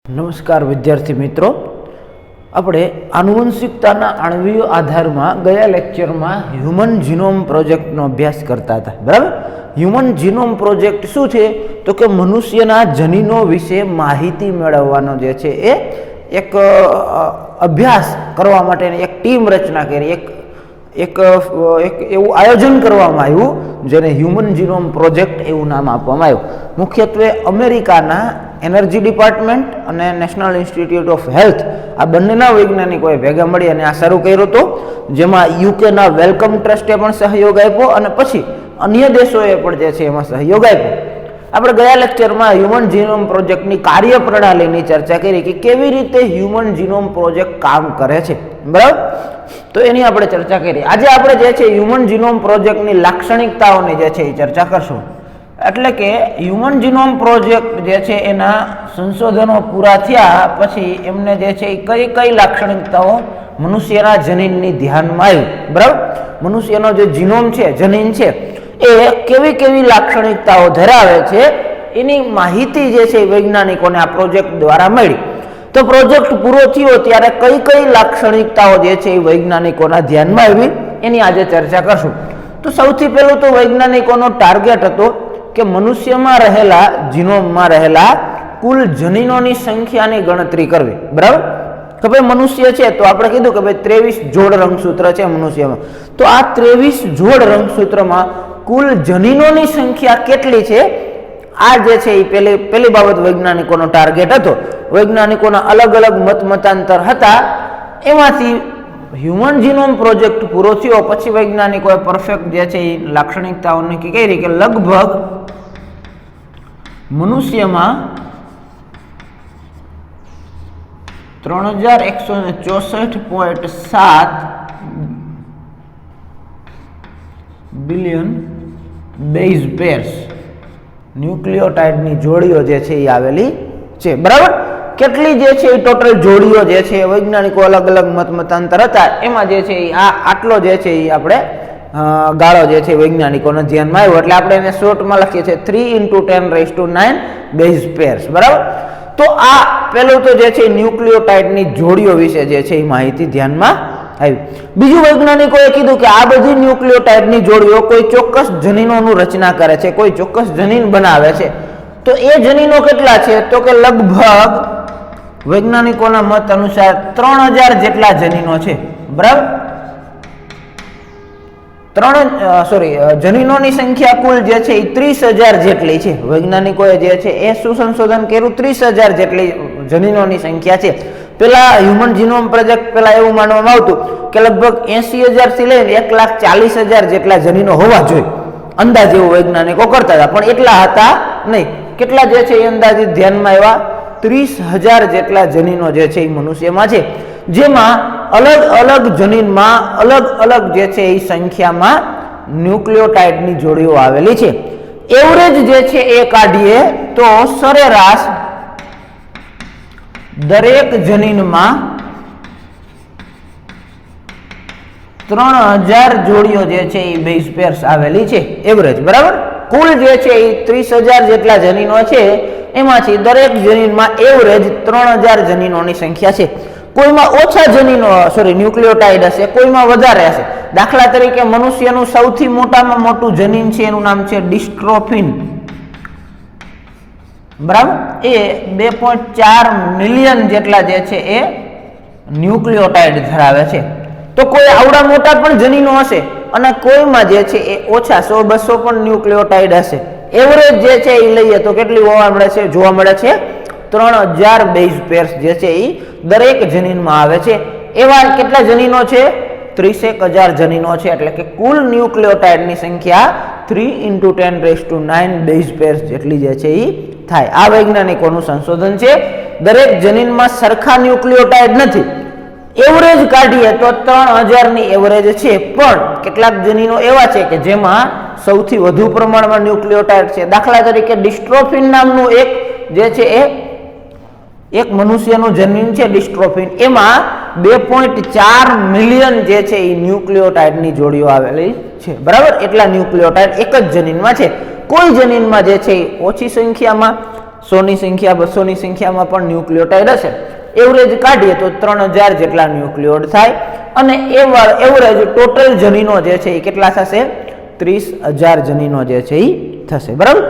નમસ્કાર વિદ્યાર્થી મિત્રો, આપણે આનુવંશિકતાના આણ્વીય આધારમાં ગયા લેક્ચરમાં હ્યુમન જીનોમ પ્રોજેક્ટનો અભ્યાસ કરતા હતા. બરાબર. હ્યુમન જીનોમ પ્રોજેક્ટ શું છે? તો કે મનુષ્યના જનીનો વિશે માહિતી મેળવવાનો જે છે એ એક અભ્યાસ કરવા માટેની એક ટીમ રચના કરી, એક એવું આયોજન કરવામાં આવ્યું જેને હ્યુમન જીનોમ પ્રોજેક્ટ એવું નામ આપવામાં આવ્યું. મુખ્યત્વે અમેરિકાના એનર્જી ડિપાર્ટમેન્ટ અને નેશનલ ઇન્સ્ટિટ્યૂટ ઓફ હેલ્થ આ બંનેના વૈજ્ઞાનિકોએ ભેગા મળી અને આ શરૂ કર્યું હતું, જેમાં યુકેના વેલકમ ટ્રસ્ટે પણ સહયોગ આપ્યો અને પછી અન્ય દેશોએ પણ જે છે એમાં સહયોગ આપ્યો. આપણે ગયા લેક્ચરમાં હ્યુમન જીનોમ પ્રોજેક્ટની કાર્યપ્રણાલીની ચર્ચા કરી કે કેવી રીતે હ્યુમન જીનોમ પ્રોજેક્ટ કામ કરે છે. બરાબર. તો એની આપણે ચર્ચા કરી. આજે આપણે જે છે હ્યુમન જીનોમ પ્રોજેક્ટની લાક્ષણિકતાઓની જે છે એ ચર્ચા કરશું. એટલે કે હ્યુમન જીનોમ પ્રોજેક્ટ જે છે એના સંશોધનો પૂરા થયા પછી એમને જે છે એ કઈ કઈ લાક્ષણિકતાઓ મનુષ્યના જનીનની ધ્યાનમાં આવી. બરાબર. મનુષ્યનો જે જીનોમ છે, જનીન છે, એ કેવી કેવી લાક્ષણિકતાઓ ધરાવે છે એની માહિતી જે છે વૈજ્ઞાનિકોને આ પ્રોજેક્ટ દ્વારા મળી. તો પ્રોજેક્ટ પૂરો થયો ત્યારે કઈ કઈ લાક્ષણિકતાઓ જે છે એ વૈજ્ઞાનિકોના ધ્યાનમાં આવી એની આજે ચર્ચા કરશું. તો સૌથી પહેલું તો વૈજ્ઞાનિકોનો ટાર્ગેટ હતો કે મનુષ્યમાં રહેલા જીનોમમાં રહેલા કુલ જનીનોની સંખ્યાની ગણતરી કરવી. બરાબર. કે ભાઈ મનુષ્ય છે તો આપણે કીધું કે ભાઈ 23 જોડ રંગસૂત્ર છે મનુષ્યમાં. તો આ 23 જોડ રંગસૂત્રમાં કુલ જનીનોની સંખ્યા કેટલી છે, આ જે છે એ પહેલી બાબત વૈજ્ઞાનિકોનો ટાર્ગેટ હતો. વૈજ્ઞાનિકોના અલગ અલગ મતાંતર હતા. એમાંથી હ્યુમન જીનોમ પ્રોજેક્ટ પૂરો થયો પછી વૈજ્ઞાનિકોએ પરફેક્ટ જે છે એ લાક્ષણિકતાઓ નક્કી કરી કે લગભગ મનુષ્યમાં 3164.7 બિલિયન બેઝ પેર્સ ન્યુક્લિયોટાઇડની જોડીઓ જે છે એ આવેલી છે. બરાબર. કેટલી જે છે એ ટોટલ જોડીઓ જે છે વૈજ્ઞાનિકો અલગ અલગ મતાંતર હતા. એમાં જે છે એ આટલો જે છે એ આપણે ગાળો જે છે વૈજ્ઞાનિકોને ધ્યાનમાં આવ્યો એટલે આપણે એને શોર્ટમાં લખીએ છીએ 3 × 10⁹ બેઝ પેર્સ. બરાબર. તો આ પેલું તો જે છે ન્યુક્લિયોટાઇડની જોડીઓ વિશે જે છે એ માહિતી ધ્યાનમાં આવી. બીજું વૈજ્ઞાનિકોએ કીધું કે આ બધી ન્યુક્લિયોટાઇડની જોડીઓ કોઈ ચોક્કસ જનીનોનું રચના કરે છે, કોઈ ચોક્કસ જનીન બનાવે છે. તો એ જનીનો કેટલા છે? તો કે લગભગ વૈજ્ઞાનિકોના મત અનુસાર 3000 જેટલા જનીનો છે. બરાબર. જનીનોની સંખ્યા કુલ જે છે એ 30,000 જેટલી છે. વૈજ્ઞાનિકોએ જે છે એ સંશોધન કર્યું 30,000 જેટલી જનીનોની સંખ્યા છે. પેલા હ્યુમન જીનોમ પ્રોજેક્ટ પેલા એવું માનવામાં આવતું કે લગભગ 80,000 થી લઈને 1,40,000 જેટલા જનીનો હોવા જોઈએ, અંદાજ એવું વૈજ્ઞાનિકો કરતા હતા, પણ એટલા હતા નહીં. કેટલા જે છે એ અંદાજિત ધ્યાનમાં આવ્યા 30,000 જેટલા જનીનો જે છે એ મનુષ્યમાં છે, જેમાં અલગ અલગ જનીનમાં અલગ અલગ જે છે એ સંખ્યામાં ન્યુક્લિયોટાઇડની જોડીઓ આવેલી છે. એવરેજ જે છે એ કાઢીએ તો સરેરાશ દરેક જનીનમાં 3000 જોડીઓ જે છે એ બેઝ પેર્સ આવેલી છે. એવરેજ. બરાબર. કુલ જે છે એ 30,000 જેટલા જનીનો છે એમાંથી દરેક જનીનમાં એવરેજ 3000 જનીનોની સંખ્યા છે. કોઈમાં ઓછા ન્યુક્લિયોટાઇડ હશે, કોઈમાં વધારે હશે. દાખલા તરીકે મનુષ્યનું સૌથી મોટામાં મોટું જનીન છે એનું નામ છે ડિસ્ટ્રોફિન. બરાબર. એ 2.4 મિલિયન જેટલા જે છે એ ન્યુક્લિયોટાઇડ ધરાવે છે. તો કોઈ આવડા મોટા પણ જનીનો હશે અને કોઈમાં જે છે એ ઓછા 100-200 પણ ન્યુક્લિયોટાઇડ હશે. એવરેજ જે છે એ લઈએ તો કેટલી જોવા મળે છે 3000 બેઝ પેર્સ જે છે એ દરેક જનીનમાં આવે છે. એવા કેટલા જનીનો છે? 30,000 જનીનો છે. એટલે કે કુલ ન્યુક્લિયોટાઇડની સંખ્યા 3 × 10⁹ બેઝ પેર્સ જેટલી જે છે એ થાય. આ વૈજ્ઞાનિકોનું સંશોધન છે. દરેક જનીનમાં સરખા ન્યુક્લિયોટાઇડ નથી. એવરેજ કાઢીએ તો 3000 ની એવરેજ છે, પણ કેટલાક જનીનો એવા છે કે જેમાં સૌથી વધુ પ્રમાણમાં ન્યુક્લિયોટાઇડ છે. દાખલા તરીકે ડિસ્ટ્રોફિન નામનું એક જે છે એક મનુષ્યનું જનીન છે ડિસ્ટ્રોફિન, એમાં 2.4 મિલિયન જે છે એ ન્યુક્લિયોટાઇડની જોડીઓ આવેલી છે. બરાબર. એટલા ન્યુક્લિયોટાઇડ એક જ જનીનમાં છે. કોઈ જનીનમાં જે છે એ ઓછી સંખ્યામાં 100ની સંખ્યા 200ની સંખ્યામાં પણ ન્યુક્લિયોટાઇડ હશે. એવરેજ કાઢીએ તો 3000 જેટલા ન્યુક્લિયોડ થાય અને એવરેજ ટોટલ જનીનો જે છે એ કેટલા થશે? 30,000 જનીનો જે છે એ થશે. બરાબર.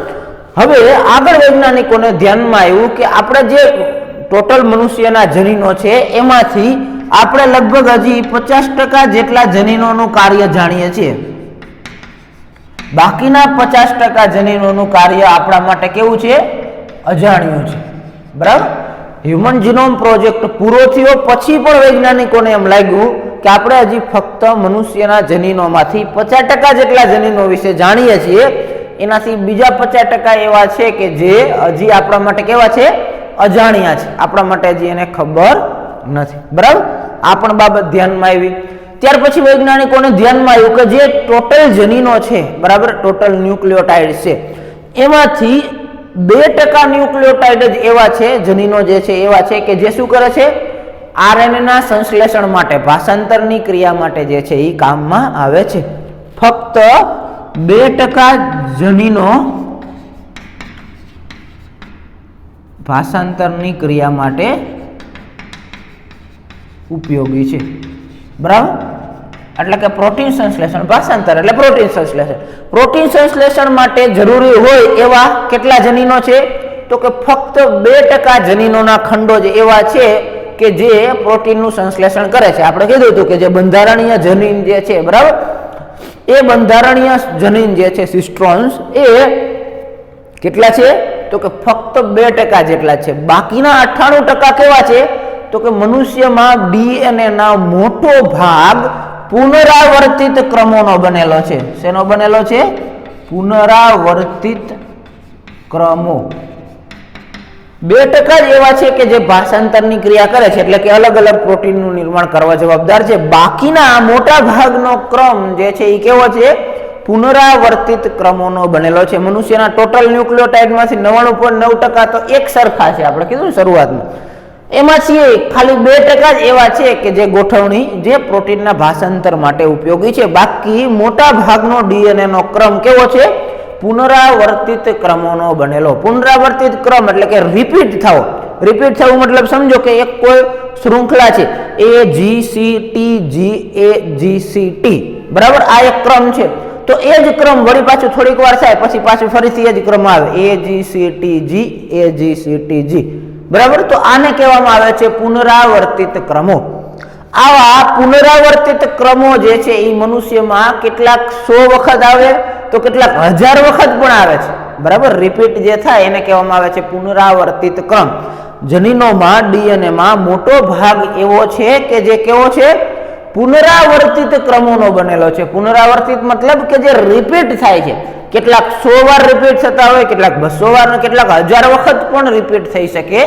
હવે આગળ વૈજ્ઞાનિકોને ધ્યાનમાં આવ્યું કે આપણે જે ટોટલ મનુષ્યના જનીનો છે એમાંથી આપણે લગભગ હજી 50% જેટલા જનીનોનું કાર્ય જાણીએ છીએ. બાકીના 50% જનીનોનું કાર્ય આપણા માટે કેવું છે? અજાણ્યું છે. બરાબર. હ્યુમન જીનોમ પ્રોજેક્ટ પૂરો થયો પછી પણ વૈજ્ઞાનિકોને એમ લાગ્યું કે આપણે હજી ફક્ત મનુષ્યના જનીનોમાંથી 50% જેટલા જનીનો વિશે જાણીએ છીએ. એનાથી બીજા 50% એવા છે કે જે હજી આપણા માટે કેવા છે? અજાણ્યા છે. આપણા માટે હજી એને ખબર નથી. બરાબર. આ પણ બાબત ધ્યાનમાં આવી. ત્યાર પછી વૈજ્ઞાનિકોને ધ્યાનમાં આવ્યું કે જે ટોટલ જનીનો છે, બરાબર, ટોટલ ન્યુક્લિયોટાઇડ છે, એમાંથી 2% ન્યુક્લિયોટાઇડ જ એવા છે, જનીનો જે છે એવા છે કે જે શું કરે છે? આરએનએ ના સંશ્લેષણ માટે, ભાષાંતરની ક્રિયા માટે જે છે એ કામમાં આવે છે. ફક્ત 2% જનીનો ભાષાંતરની ક્રિયા માટે ઉપયોગી છે. બરાબર. એટલે કે પ્રોટીન સંશ્લેષણ, ભાષાંતર એટલે પ્રોટીન સંશ્લેષણ. પ્રોટીન સંશ્લેષણ માટે જરૂરી હોય એવા કેટલા જનીનો છે? તો કે ફક્ત 2% જનીનોના ખંડો જ એવા છે કે જે પ્રોટીનનું સંશ્લેષણ કરે છે. આપણે કીધું હતું કે જે બંધારણીય જનીન જે છે, બરાબર, એ બંધારણીય જનીન જે છે સિસ્ટ્રોન્સ એ કેટલા છે? તો કે ફક્ત 2% જેટલા છે. બાકીના 98% કેવા છે? તો કે મનુષ્યમાં ડીએનએ ના મોટો ભાગ પુનરાવર્તિત ક્રમોનો બનેલો છે. શેનો બનેલો છે? પુનરાવર્તિત ક્રમો. 2% જ એવા છે કે જે ભાષાંતરની ક્રિયા કરે છે, એટલે કે અલગ અલગ પ્રોટીનનું નિર્માણ કરવા જવાબદાર છે. બાકીના મોટા ભાગનો ક્રમ જે છે એ કેવો છે? પુનરાવર્તિત ક્રમોનો બનેલો છે. મનુષ્યના ટોટલ ન્યુક્લિયોટાઇડમાંથી 99.9% તો એક સરખા છે. આપણે કીધું શરૂઆતમાં. એમાંથી ખાલી 2% જ એવા છે કે જે ગોઠવણી, જે પ્રોટીનના ભાષાંતર માટે ઉપયોગી છે. બાકી મોટા ભાગનો ડીએનએ નો ક્રમ કેવો છે? પુનરાવર્તિત ક્રમોનો બનેલો. પુનરાવર્તિત ક્રમ એટલે કે રિપીટ થવો. રિપીટ થવું મતલબ સમજો કે એક કોઈ શૃંખલા છે, AGCTGAGCT, બરાબર, આ એક ક્રમ છે. તો એ જ ક્રમ વળી પાછું થોડીક વાર થાય પછી પાછું ફરીથી એ જ ક્રમ આવે, AGCTG. બરાબર. તો આને કહેવામાં આવે છે પુનરાવર્તિત ક્રમો. આવા પુનરાવર્તિત ક્રમો જે છે એ મનુષ્યમાં કેટલાક 100 વખત આવે તો કેટલાક 1000 વખત પણ આવે છે. બરાબર. રિપીટ જે થાય એને કહેવામાં આવે છે પુનરાવર્તિત ક્રમ. જનીનોમાં, ડીએનએમાં મોટો ભાગ એવો છે કે જે કેવો છે? પુનરાવર્તિત ક્રમોનો બનેલો છે. પુનરાવર્તિત મતલબ કે જે રિપીટ થાય છે. કેટલાક 100 વાર રિપીટ થતા હોય, કેટલાક 200 વાર, કેટલાક 1000 વખત પણ રિપીટ થઈ શકે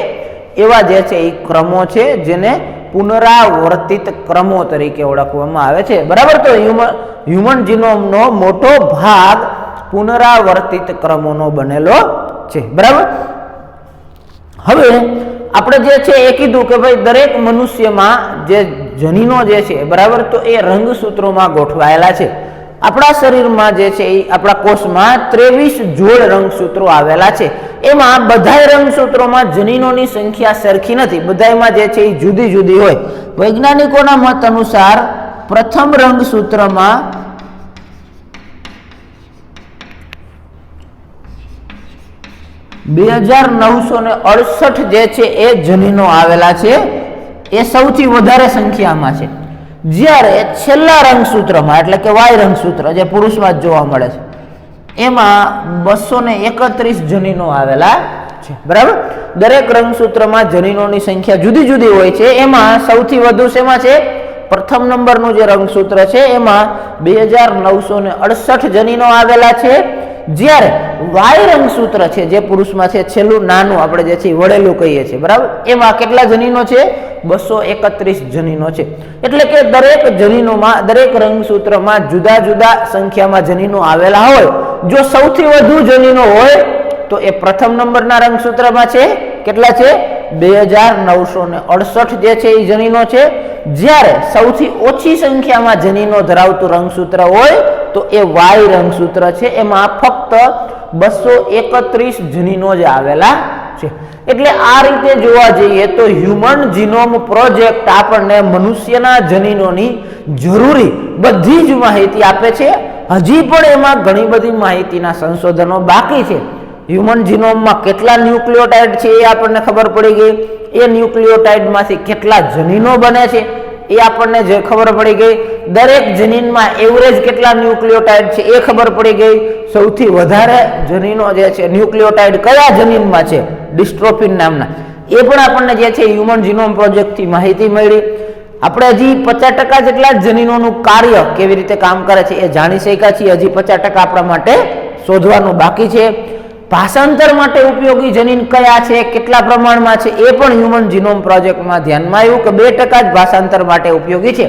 એવા જે છે એ ક્રમો છે, જેને પુનરાવર્તિત ક્રમો તરીકે ઓળખવામાં આવે છે. બરાબર. તો હ્યુમન જીનોમનો મોટો ભાગ પુનરાવર્તિત ક્રમોનો બનેલો છે. બરાબર. હવે આપણે જે છે એ કીધું કે ભાઈ દરેક મનુષ્યમાં જે જનીનો જે છે, બરાબર, તો એ રંગસૂત્રોમાં ગોઠવાયેલા છે. આપણા શરીરમાં જે છે એ આપણા કોષમાં 23 જોડ રંગસૂત્રો આવેલા છે. એમાં બધાય રંગસૂત્રોમાં જનીનોની સંખ્યા સરખી નથી. બધાયમાં જે છે એ જુદી જુદી હોય. વૈજ્ઞાનિકોના મત અનુસાર પ્રથમ રંગસૂત્રમાં 2968 જે છે એ જનીનો આવેલા છે. એ સૌથી વધારે સંખ્યામાં છે. જ્યારે છેલ્લા રંગસૂત્રમાં એટલે કે વાય રંગસૂત્ર જે પુરુષમાં જ જોવા મળે છે, એમાં 231 જનીનો આવેલા છે. બરાબર. દરેક રંગસૂત્રમાં જનીનોની સંખ્યા જુદી જુદી હોય છે. એમાં સૌથી વધુ શેમાં છે? પ્રથમ નંબરનું જે રંગસૂત્ર છે એમાં 2968 જનીનો આવેલા છે. જ્યારે વાય રંગસૂત્ર છે જે પુરુષમાં છે, છેલ્લું નાનું આપણે જે છે વળેલું કહીએ છીએ, બરાબર, એમાં કેટલા જનીનો છે? 231 જનીનો છે. એટલે કે દરેક જનીનોમાં, દરેક રંગસૂત્રમાં જુદા જુદા સંખ્યામાં જનીનો આવેલા હોય. જો સૌથી વધુ જનીનો હોય તો એ પ્રથમ નંબરના રંગસૂત્રમાં છે. કેટલા છે? 2968 જે છે એ જનીનો છે. જ્યારે સૌથી ઓછી સંખ્યામાં જનીનો ધરાવતું રંગસૂત્ર હોય તો એ વાય રંગસૂત્ર છે. એમાં ફક્ત 231 જનીનો જ આવેલા છે. એટલે આ રીતે જોવા જઈએ તો હ્યુમન જીનોમ પ્રોજેક્ટ આપણને મનુષ્યના જનીનોની જરૂરી બધી જ માહિતી આપે છે. હજી પણ એમાં ઘણી બધી માહિતીના સંશોધનો બાકી છે. હ્યુમન જીનોમમાં કેટલા ન્યુક્લિયોટાઇડ છે એ આપણને ખબર પડી ગઈ. એ ન્યુક્લિયોટાઇડમાંથી કેટલા જનીનો બને છે એ આપણને જે ખબર પડી ગઈ. દરેક જનીનમાં એવરેજ કેટલા ન્યુક્લિયોટાઇડ છે એ ખબર પડી ગઈ. સૌથી વધારે જનીનો જે છે ન્યુક્લિયોટાઇડ કયા જનીનમાં છે, ડિસ્ટ્રોફિન નામના, એ પણ આપણને જે છે હ્યુમન જીનોમ પ્રોજેક્ટથી માહિતી મળી. આપણે હજી 50% જેટલા જનીનોનું કાર્ય કેવી રીતે કામ કરે છે એ જાણી શક્યા છીએ. હજી 50% આપણા માટે શોધવાનું બાકી છે. ભાષાંતર માટે ઉપયોગી જનીન કયા છે, કેટલા પ્રમાણમાં છે, એ પણ હ્યુમન જીનોમ પ્રોજેક્ટમાં ધ્યાનમાં આવ્યું કે 2% જ ભાષાંતર માટે ઉપયોગી છે.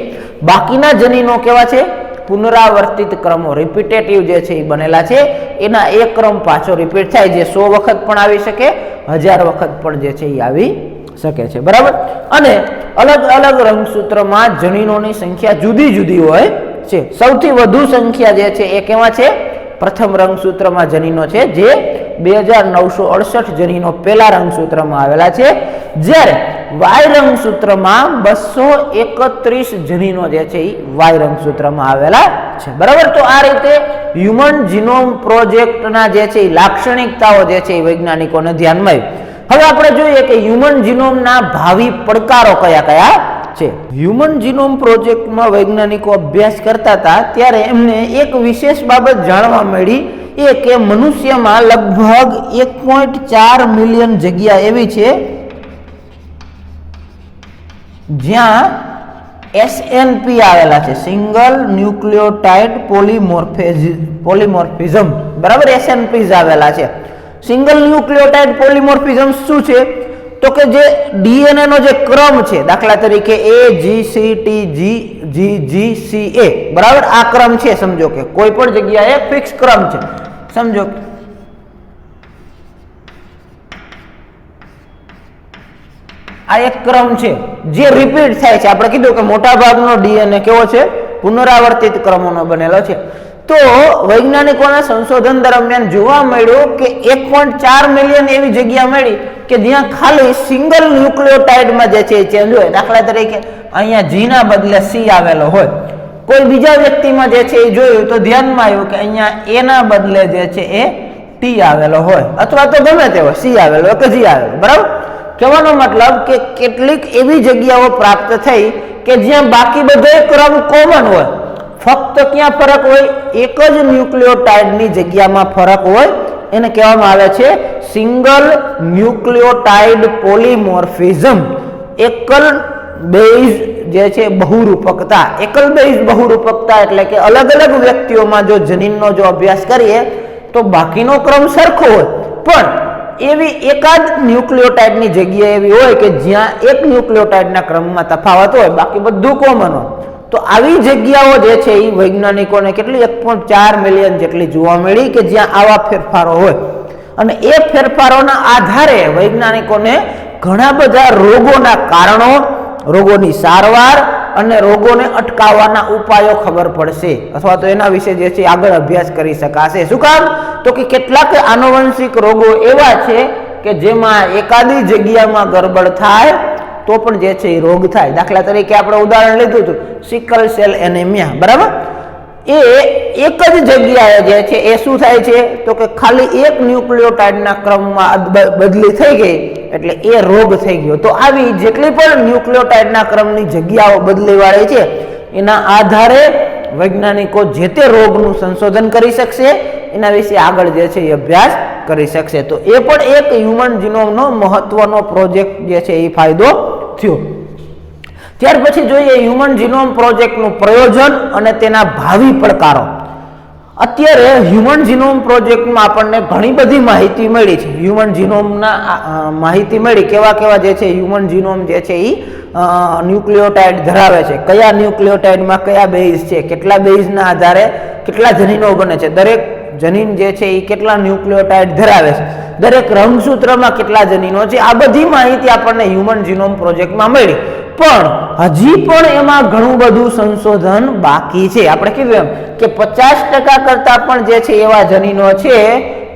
બાકીના જનીનો કેવા છે? પુનરાવર્તિત ક્રમો, રિપીટેટિવ જે છે એ બનેલા છે. એના એક ક્રમ પાછો રિપીટ થાય, જે 100 વખત પણ આવી શકે, 1000 વખત પણ જે છે એ આવી શકે છે. બરાબર. અને અલગ અલગ રંગસૂત્રમાં જનીનોની સંખ્યા જુદી જુદી હોય છે. સૌથી વધુ સંખ્યા જે છે એ કેવા છે? પ્રથમ રંગસૂત્રમાં જનીનો છે, જે 2968 જનીનો પહેલા રંગસૂત્રમાં આવેલા છે. જ્યારે વાય રંગસૂત્રમાં 231 જનીનો જે છે એ વાય રંગસૂત્રમાં આવેલા છે. બરાબર. તો આ રીતે હ્યુમન જીનોમ પ્રોજેક્ટના જે છે એ લાક્ષણિકતાઓ જે છે એ વૈજ્ઞાનિકોને ધ્યાનમાં આવી. હવે આપણે જોઈએ કે હ્યુમન જીનોમના ભાવિ પડકારો કયા કયા છે. હ્યુમન જીનોમ પ્રોજેક્ટમાં વૈજ્ઞાનિકો અભ્યાસ કરતા હતા ત્યારે એમને એક વિશેષ બાબત જાણવા મળી, એ કે મનુષ્યમાં લગભગ 1.4 મિલિયન જગ્યા એવી છે જ્યાં SNP આવેલા છે, સિંગલ ન્યુક્લિયોટાઇડ પોલિમોર્ફિઝમ. બરાબર. SNPs આવેલા છે. સિંગલ ન્યુક્લિયોટાઇડ પોલિમોર્ફિઝમ શું છે? તો કે જે ડીએનએ નો જે ક્રમ છે, દાખલા તરીકે AGCTGGCA, બરાબર, આ ક્રમ છે. સમજો કે કોઈ પણ જગ્યાએ ફિક્સ ક્રમ છે. સમજો આ એક ક્રમ છે જે રિપીટ થાય છે. આપણે કીધું કે મોટા ભાગનો ડીએનએ કેવો છે? પુનરાવર્તિત ક્રમોનો બનેલો છે. તો વૈજ્ઞાનિકોના સંશોધન દરમિયાન જોવા મળ્યું કે 1.4 મિલિયન એવી જગ્યા મળી કે જ્યાં ખાલી સિંગલ ન્યુક્લિયોટાઇડમાં જે છે એ ચેન્જ હોય. દાખલા તરીકે અહીંયા જી ના બદલે સી આવેલો હોય. કોઈ બીજા વ્યક્તિમાં જે છે એ જોયું તો ધ્યાનમાં આવ્યું કે અહીંયા એ ના બદલે જે છે એ ટી આવેલો હોય, અથવા તો ગમે તે હોય, સી આવેલો હોય કે જી આવેલો. બરાબર. કહેવાનો મતલબ કે કેટલીક એવી જગ્યાઓ પ્રાપ્ત થઈ કે જ્યાં બાકી બધો ક્રમ કોમન હોય, ફક્ત ક્યાં ફરક હોય? એક જ ન્યુક્લિયોટાઇડની જગ્યામાં ફરક હોય. એને કહેવામાં આવે છે સિંગલ ન્યુક્લિયોટાઇડ પોલિમોર્ફિઝમ. એકલ બેઝ જે છે બહુરૂપકતા. એકલ બેઝ બહુરૂપકતા એટલે કે અલગ અલગ વ્યક્તિઓમાં જો જનીનનો જો અભ્યાસ કરીએ તો બાકીનો ક્રમ સરખો હોય, પણ એવી એકાદ ન્યુક્લિયોટાઇડની જગ્યા એવી હોય કે જ્યાં એક ન્યુક્લિયોટાઇડના ક્રમમાં તફાવત હોય, બાકી બધું કોમન હોય. તો આવી જગ્યાઓ જે છે એ વૈજ્ઞાનિકોને કેટલી 1.4 મિલિયન જેટલી જોવા મળી કે જ્યાં આવા ફેરફારો હોય. અને એ ફેરફારોના આધારે વૈજ્ઞાનિકોને ઘણા બધા રોગોના કારણો, રોગોની સારવાર અને રોગોને અટકાવવાના ઉપાયો ખબર પડશે, અથવા તો એના વિશે જે છે આગળ અભ્યાસ કરી શકાશે. શું કામ? તો કે કેટલાક આનુવંશિક રોગો એવા છે કે જેમાં એકાદી જગ્યામાં ગરબડ થાય તો પણ જે છે એ રોગ થાય. દાખલા તરીકે આપણે ઉદાહરણ લીધું હતું સિકલ સેલ એનેમિયા. બરાબર. એ એક જ જગ્યાએ જે છે એ શું થાય છે? તો કે ખાલી એક ન્યુક્લિયોટાઇડના ક્રમમાં બદલી થઈ ગઈ એટલે એ રોગ થઈ ગયો. તો આવી જેટલી પણ ન્યુક્લિયોટાઇડના ક્રમની જગ્યાઓ બદલીવાળી છે એના આધારે વૈજ્ઞાનિકો જે તે રોગનું સંશોધન કરી શકશે, એના વિશે આગળ જે છે એ અભ્યાસ કરી શકશે. તો એ પણ એક હ્યુમન જીનોમનો મહત્વનો પ્રોજેક્ટ જે છે એ ફાયદો થયો. ત્યાર પછી જોઈએ હ્યુમન જીનોમ પ્રોજેક્ટનું પ્રયોજન અને તેના ભાવિ પડકારો. અત્યારે હ્યુમન જીનોમ પ્રોજેક્ટમાં આપણને ઘણી બધી માહિતી મળી છે. હ્યુમન જીનોમના માહિતી મળી કેવા કેવા જે છે હ્યુમન જીનોમ જે છે એ ન્યુક્લિયોટાઇડ ધરાવે છે, કયા ન્યુક્લિયોટાઇડમાં કયા બેઝ છે, કેટલા બેઝના આધારે કેટલા જનીનો બને છે, દરેક જનીન જે છે એ કેટલા ન્યુક્લિયોટાઇડ ધરાવે છે, દરેક રંગસૂત્રમાં કેટલા જનીનો છે. આ બધી માહિતી આપણને હ્યુમન જીનોમ પ્રોજેક્ટમાં મળી, પણ હજી પણ એમાં ઘણું બધું સંશોધન બાકી છે. આપણે કીધું એમ કે 50% કરતા પણ જે છે એવા જનીનો છે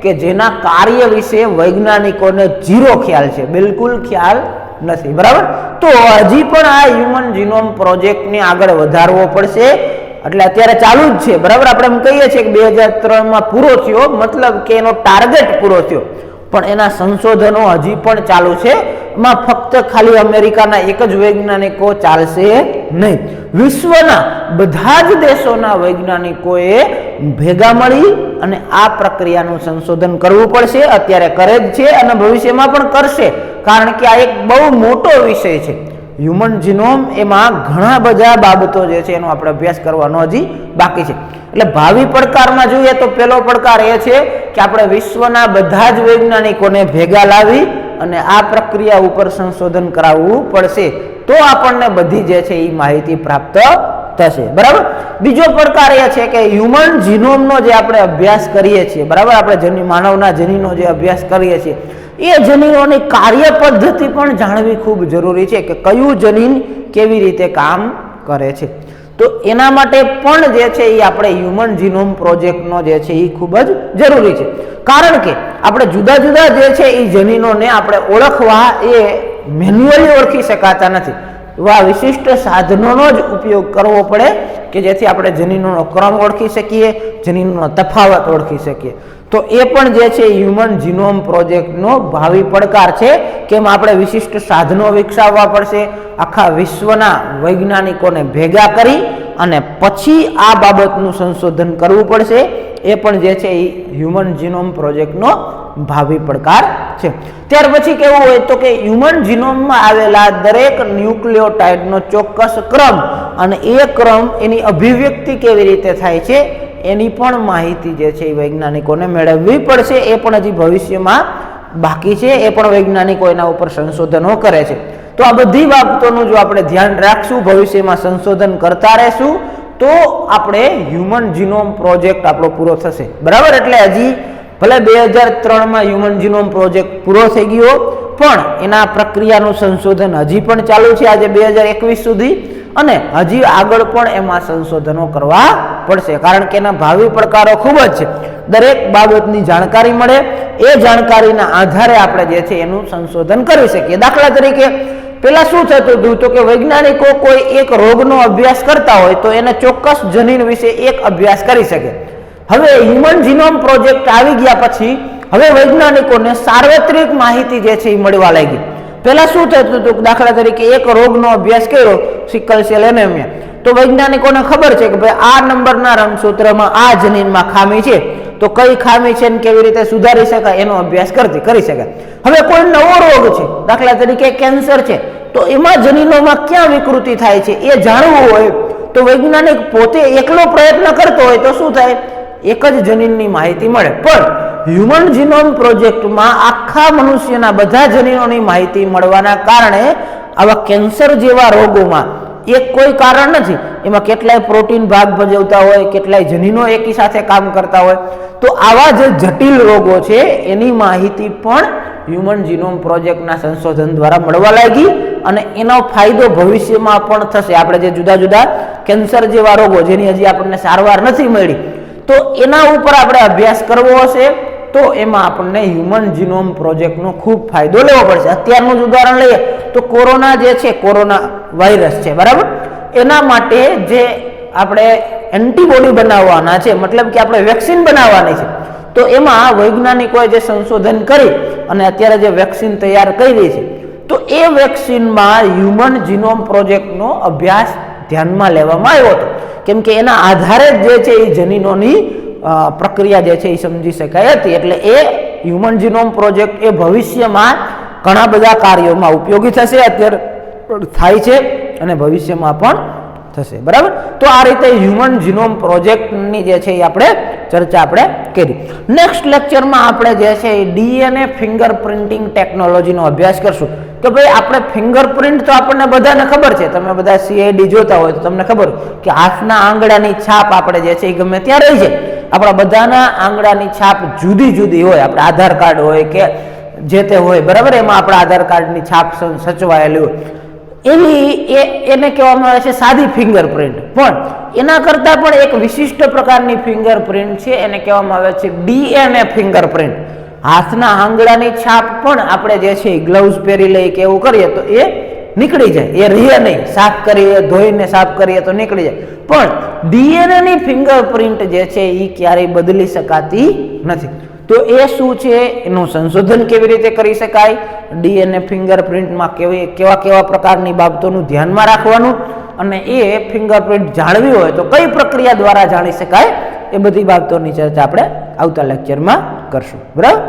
કે જેના કાર્ય વિશે વૈજ્ઞાનિકોને ઝીરો ખ્યાલ છે, બિલકુલ ખ્યાલ નથી, બરાબર. તો હજી પણ આ હ્યુમન જીનોમ પ્રોજેક્ટને આગળ વધારવો પડશે, એટલે અત્યારે ચાલુ જ છે, બરાબર. આપણે એમ કહીએ છીએ કે 2003માં પૂરો થયો, મતલબ કે એનો ટાર્ગેટ પૂરો થયો, પણ એના સંશોધનો હજી પણ ચાલુ છે. એમાં ફક્ત ખાલી અમેરિકાના એક જ વૈજ્ઞાનિકો ચાલશે નહીં, વિશ્વના બધા જ દેશોના વૈજ્ઞાનિકોએ ભેગા મળી અને આ પ્રક્રિયાનું સંશોધન કરવું પડશે. અત્યારે કરે જ છે અને ભવિષ્યમાં પણ કરશે, કારણ કે આ એક બહુ મોટો વિષય છે હ્યુમન જીનોમ. એમાં ઘણા બધા બાબતો જે છે એનો આપણે અભ્યાસ કરવાનો હજી બાકી છે. એટલે ભાવિ પડકારમાં જોઈએ તો પહેલો પડકાર એ છે કે આપણે વિશ્વના બધા જ વૈજ્ઞાનિકોને ભેગા લાવી અને આ પ્રક્રિયા ઉપર સંશોધન કરાવવું પડશે, તો આપણને બધી જે છે એ માહિતી પ્રાપ્ત થશે, બરાબર. બીજો પડકાર એ છે કે હ્યુમન જીનોમનો જે આપણે અભ્યાસ કરીએ છીએ, બરાબર, આપણે માનવના જનીનો જે અભ્યાસ કરીએ છીએ એ જનીનોની કાર્ય પદ્ધતિ પણ જાણવી ખૂબ જરૂરી છે, કે કયું જનીન કેવી રીતે કામ કરે છે. તો એના માટે પણ જે છે એ આપણે હ્યુમન જીનોમ પ્રોજેક્ટનો જે છે એ ખૂબ જ જરૂરી છે, કારણ કે આપણે જુદા જુદા જે છે એ જનીનોને આપણે ઓળખવા એ મેન્યુઅલી ઓળખી શકાતા નથી. એવા વિશિષ્ટ સાધનોનો જ ઉપયોગ કરવો પડે કે જેથી આપણે જનીનોનો ક્રમ ઓળખી શકીએ, જનીનોનો તફાવત ઓળખી શકીએ. તો એ પણ જે છે હ્યુમન જીનોમ પ્રોજેક્ટનો ભાવિ પડકાર છે કે એમાં આપણે વિશિષ્ટ સાધનો વિકસાવવા પડશે, આખા વિશ્વના વૈજ્ઞાનિકોને ભેગા કરી અને પછી આ બાબતનું સંશોધન કરવું પડશે. એ પણ જે છે એ હ્યુમન જીનોમ પ્રોજેક્ટનો ભાવિ પડકાર છે. ત્યાર પછી કેવું હોય તો કે હ્યુમન જીનોમમાં આવેલા દરેક ન્યુક્લિયોટાઇડનો ચોક્કસ ક્રમ અને એ ક્રમ એની અભિવ્યક્તિ કેવી રીતે થાય છે એની પણ માહિતી જે છે એ વૈજ્ઞાનિકોને મેળવવી પડશે. એ પણ હજી ભવિષ્યમાં બાકી છે, એ પણ વૈજ્ઞાનિકો એના ઉપર સંશોધનો કરે છે. તો આ બધી બાબતોનું જો આપણે ધ્યાન રાખશું, ભવિષ્યમાં સંશોધન કરતા રહેશું, તો આપણે હ્યુમન જીનોમ પ્રોજેક્ટ આપણો પૂરો થશે, બરાબર. એટલે હજી ભલે 2003માં હ્યુમન જીનોમ પ્રોજેક્ટ પૂરો થઈ ગયો, પણ એના પ્રક્રિયાનું સંશોધન હજી પણ ચાલુ છે આજે 2021 સુધી, અને હજી આગળ પણ એમાં સંશોધનો કરવા પડશે, કારણ કે એના ભાવિ પડકારો ખૂબ જ છે. દરેક બાબતની જાણકારી મળે, એ જાણકારીના આધારે આપણે જે છે એનું સંશોધન કરી શકીએ. દાખલા તરીકે પેલા શું થતું હતું તો કે વૈજ્ઞાનિકો કોઈ એક રોગનો અભ્યાસ કરતા હોય તો એને ચોક્કસ જનીન વિશે એક અભ્યાસ કરી શકે. હવે હ્યુમન જીનોમ પ્રોજેક્ટ આવી ગયા પછી હવે વૈજ્ઞાનિકોને સાર્વત્રિક માહિતી જે છે એ મળવા લાગી. પહેલા શું થતું હતું, દાખલા તરીકે એક રોગનો અભ્યાસ કર્યો, સિકલ સેલ એનેમિયા, તો વૈજ્ઞાનિકોને ખબર છે કે ભાઈ આ નંબરના રંગસૂત્રમાં આ જનીનમાં ખામી છે, તો કઈ ખામી છે ને કેવી રીતે સુધારી શકાય એનો અભ્યાસ કરી શકાય. હવે કોઈ નવો રોગ છે, દાખલા તરીકે કેન્સર છે, તો એમાં જનીનોમાં ક્યાં વિકૃતિ થાય છે એ જાણવું હોય તો વૈજ્ઞાનિક પોતે એકલો પ્રયત્ન કરતો હોય તો શું થાય, એક જ જનીનની માહિતી મળે. પણ હ્યુમન જીનોમ પ્રોજેક્ટમાં આખા મનુષ્યના બધા જનીનોની માહિતી મળવાના કારણે આવા કેન્સર જેવા રોગોમાં એક કોઈ કારણ નથી, એમાં કેટલાય પ્રોટીન ભાગ ભજવતા હોય, કેટલાય જનીનો એકી સાથે કામ કરતા હોય, તો આવા જે જટિલ રોગો છે એની માહિતી પણ હ્યુમન જીનોમ પ્રોજેક્ટના સંશોધન દ્વારા મળવા લાગી, અને એનો ફાયદો ભવિષ્યમાં પણ થશે. આપણે જે જુદા જુદા કેન્સર જેવા રોગો જેની હજી આપણને સારવાર નથી મળી, તો એના ઉપર આપણે અભ્યાસ કરવો હશે તો એમાં આપણને હ્યુમન જીનોમ પ્રોજેક્ટનો ખૂબ ફાયદો લેવો પડશે. અત્યારનું જ ઉદાહરણ લઈએ તો કોરોના જે છે, કોરોના વાયરસ છે, બરાબર, એના માટે જે આપણે એન્ટીબોડી બનાવવાના છે, મતલબ કે આપણે વેક્સિન બનાવવાની છે, તો એમાં વૈજ્ઞાનિકોએ જે સંશોધન કરી અને અત્યારે જે વેક્સિન તૈયાર કરી છે, તો એ વેક્સિનમાં હ્યુમન જીનોમ પ્રોજેક્ટનો અભ્યાસ ધ્યાનમાં લેવામાં આવ્યો હતો, કેમ કે એના આધારે જે છે એ જનીનોની પ્રક્રિયા જે છે એ સમજી શકાય હતી. એટલે એ હ્યુમન જીનોમ પ્રોજેક્ટ એ ભવિષ્યમાં ઘણા બધા કાર્યોમાં ઉપયોગી થશે, અત્યારે થાય છે અને ભવિષ્યમાં પણ થશે, બરાબર. તો આ રીતે હ્યુમન જીનોમ પ્રોજેક્ટની જે છે એ આપણે ચર્ચા આપણે કરી. નેક્સ્ટ લેક્ચરમાં આપણે જે છે એ ડીએનએ ફિંગરપ્રિન્ટિંગ ટેકનોલોજીનો અભ્યાસ કરશું કે ભાઈ આપણે ફિંગરપ્રિન્ટ તો આપણને બધાને ખબર છે, તમે બધા સીઆઈડી જોતા હોય તો તમને ખબર કે હાથના આંગળાની છાપ આપણે જે છે એ ગમે ત્યાં રહી છે. આપણા બધાના આંગળાની છાપ જુદી જુદી હોય, આપણે આધાર કાર્ડ હોય કે જે તે હોય, બરાબર, એમાં આપણા આધાર કાર્ડની છાપ સચવાયેલી હોય. એને કહેવામાં આવે છે સાદી ફિંગરપ્રિન્ટ. પણ એના કરતાં પણ એક વિશિષ્ટ પ્રકારની ફિંગરપ્રિન્ટ છે, એને કહેવામાં આવે છે DNA ફિંગરપ્રિન્ટ. હાથના આંગળાની છાપ પણ આપણે જે છે ગ્લવ્સ પહેરી લઈએ કે એવું કરીએ તો એ નીકળી જાય, એ રહે નહીં. સાફ કરીએ, ધોઈને સાફ કરીએ તો નીકળી જાય. પણ DNA ની ફિંગરપ્રિન્ટ જે છે એ ક્યારેય બદલી શકાતી નથી. તો એ શું છે, એનું સંશોધન કેવી રીતે કરી શકાય, DNA ફિંગરપ્રિન્ટમાં કેવા પ્રકારની બાબતોનું ધ્યાનમાં રાખવાનું, અને એ ફિંગરપ્રિન્ટ જાણવી હોય તો કઈ પ્રક્રિયા દ્વારા જાણી શકાય, એ બધી બાબતોની ચર્ચા આપણે આવતા લેક્ચરમાં કરશું. બરાબર.